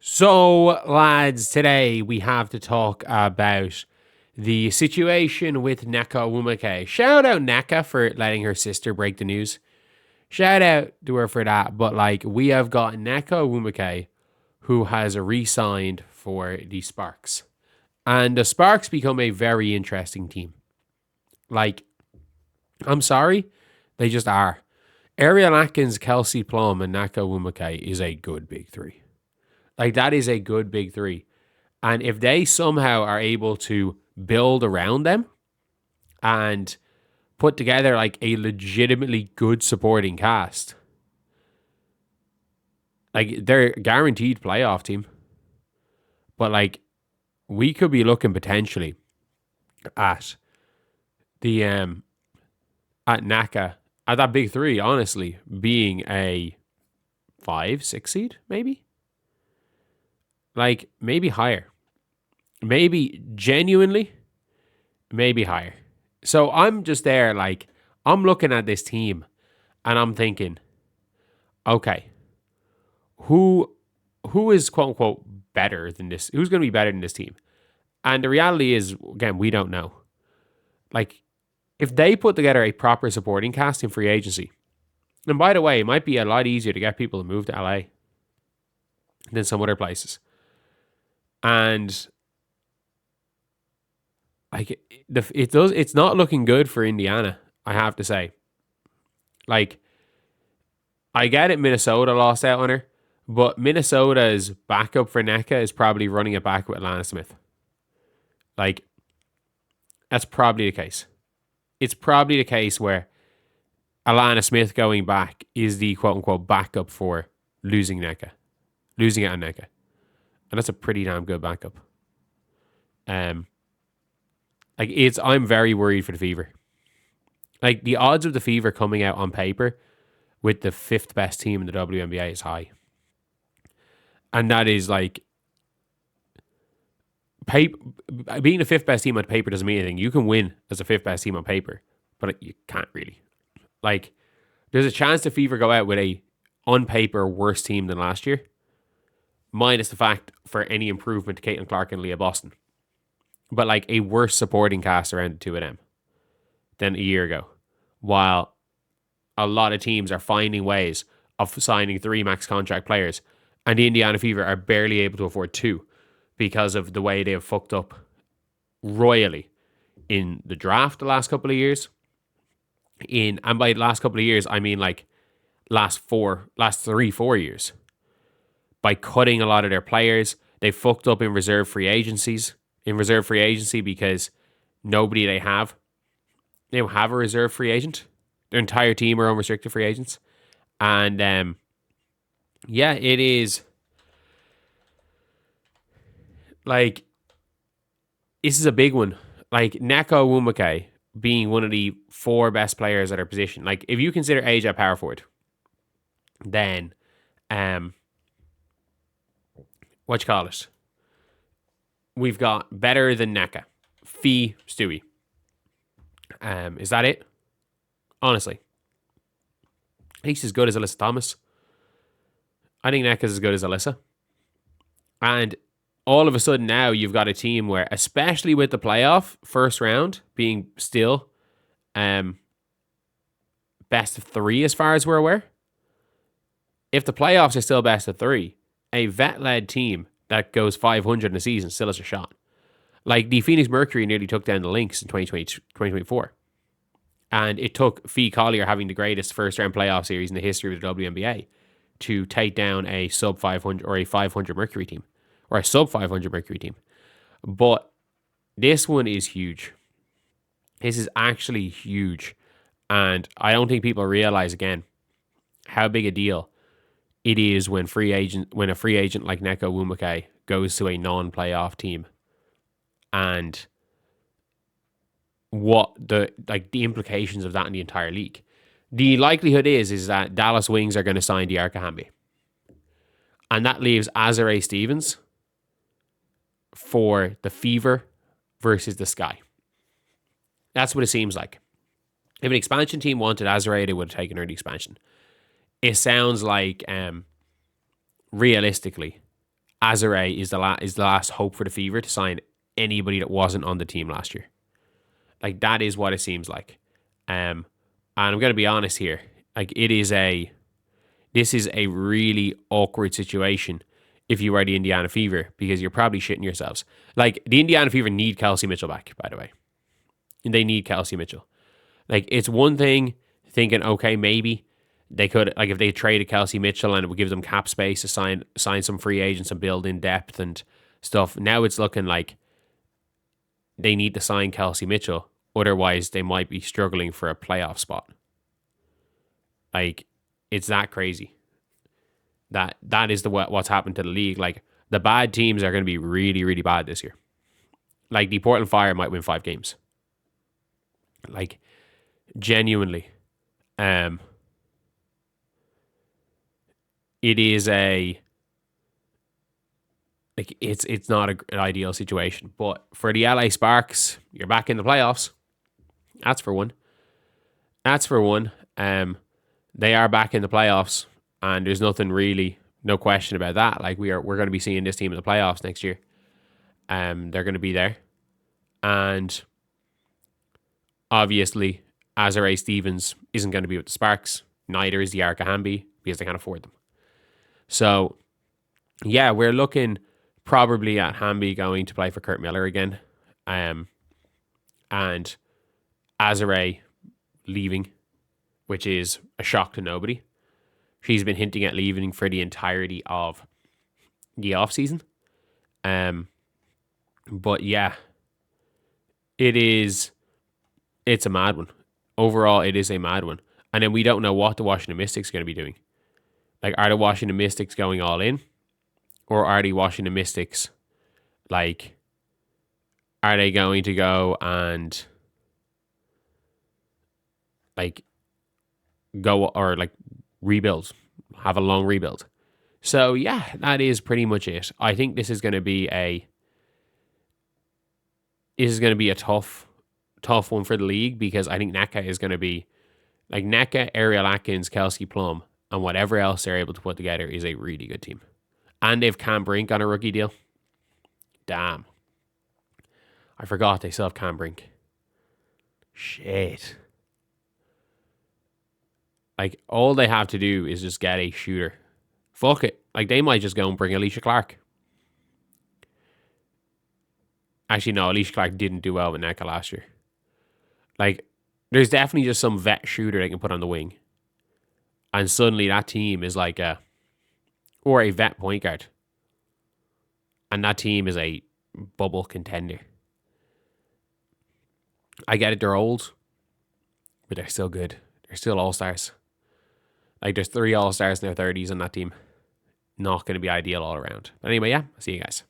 So, lads, today we have to talk about the situation with Nneka Ogwumike. Shout out Nneka for letting her sister break the news. Shout out to her for that. But we have got Nneka Ogwumike, who has re-signed for the Sparks, and the Sparks become a very interesting team. I'm sorry, they just are. Ariel Atkins, Kelsey Plum, and Nneka Ogwumike is a good big three. That is a good big three. And if they somehow are able to build around them and put together a legitimately good supporting cast, they're a guaranteed playoff team. But we could be looking potentially at the at Nneka, at that big three, honestly, being a 5-6 seed, maybe. Maybe higher. Maybe genuinely, maybe higher. So I'm just there, I'm looking at this team and I'm thinking, okay, who is quote unquote better than this? Who's going to be better than this team? And the reality is, again, we don't know. If they put together a proper supporting cast in free agency, and by the way, it might be a lot easier to get people to move to LA than some other places. And it's not looking good for Indiana, I have to say. I get it, Minnesota lost out on her, but Minnesota's backup for Nneka is probably running it back with Alana Smith. That's probably the case. It's probably the case where Alana Smith going back is the quote-unquote backup for losing it on Nneka. And that's a pretty damn good backup. I'm very worried for the Fever. The odds of the Fever coming out on paper with the 5th best team in the WNBA is high. And that is being the 5th best team on paper doesn't mean anything. You can win as a 5th best team on paper, but you can't really. There's a chance the Fever go out with a, on paper, worse team than last year, minus the fact for any improvement to Caitlin Clark and Leah Boston. But a worse supporting cast around the two of them than a year ago. While a lot of teams are finding ways of signing 3 max contract players, and the Indiana Fever are barely able to afford 2 because of the way they have fucked up royally in the draft the last couple of years. And by the last couple of years, I mean last 3-4 years. By cutting a lot of their players, they fucked up in reserve free agency because they don't have a reserve free agent. Their entire team are unrestricted free agents. And it is this is a big one. Nneka Ogwumike being one of the 4 best players at her position. If you consider age at power forward, then what you call it? We've got better than Nneka. Fee Stewie. Is that it? Honestly. I think she's as good as Alyssa Thomas. I think Nneka's as good as Alyssa. And all of a sudden now you've got a team where, especially with the playoff first round being still best of 3 as far as we're aware, if the playoffs are still best of 3, a vet-led team that goes 500 in a season still has a shot. The Phoenix Mercury nearly took down the Lynx in 2024. And it took Fee Collier having the greatest first-round playoff series in the history of the WNBA to take down a sub-500 or a 500 Mercury team. Or a sub-500 Mercury team. But this one is huge. This is actually huge. And I don't think people realize, again, how big a deal it is when a free agent like Nneka Ogwumike goes to a non-playoff team, and what the implications of that in the entire league. The likelihood is that Dallas Wings are going to sign Diarca Hamby, and that leaves Azare Stevens for the Fever versus the Sky. That's what it seems like. If an expansion team wanted Azare, they would have taken her in the expansion. It sounds like, realistically, Azare is the last hope for the Fever to sign anybody that wasn't on the team last year. Like, that is what it seems like. And I'm going to be honest here. Like, this is a really awkward situation if you are the Indiana Fever, because you're probably shitting yourselves. Like, the Indiana Fever need Kelsey Mitchell back, by the way. And they need Kelsey Mitchell. Like, it's one thing thinking, okay, maybe they could, like, if they traded Kelsey Mitchell and it would give them cap space to sign some free agents and build in depth and stuff. Now it's looking like they need to sign Kelsey Mitchell. Otherwise, they might be struggling for a playoff spot. Like, it's that crazy. That is what's happened to the league. Like, the bad teams are going to be really, really bad this year. Like, the Portland Fire might win 5 games. Like, genuinely. It is it's not an ideal situation. But for the LA Sparks, you're back in the playoffs. That's for one. They are back in the playoffs, and there's no question about that. Like, we're going to be seeing this team in the playoffs next year. They're going to be there. And obviously, Azare Stevens isn't going to be with the Sparks. Neither is the Arca Hamby, because they can't afford them. So, yeah, we're looking probably at Hamby going to play for Kurt Miller again. And Azare leaving, which is a shock to nobody. She's been hinting at leaving for the entirety of the offseason. But yeah, it's a mad one. Overall, it is a mad one. And then we don't know what the Washington Mystics are going to be doing. Like, are the Washington Mystics going all in? Or are the Washington Mystics, like, are they going to go and, like, go or, like, rebuild, have a long rebuild? So, yeah, that is pretty much it. I think this is going to be a tough one for the league, because I think Nneka is going to be, like, Nneka, Ariel Atkins, Kelsey Plum, and whatever else they're able to put together is a really good team. And they've Cam Brink on a rookie deal. Damn. I forgot they still have Cam Brink. Shit. Like, all they have to do is just get a shooter. Fuck it. Like, they might just go and bring Alicia Clark. Actually, no, Alicia Clark didn't do well with Nneka last year. Like, there's definitely just some vet shooter they can put on the wing. And suddenly that team is like a vet point guard. And that team is a bubble contender. I get it, they're old, but they're still good. They're still all-stars. Like, there's 3 all-stars in their 30s on that team. Not going to be ideal all around. But anyway, yeah, I'll see you guys.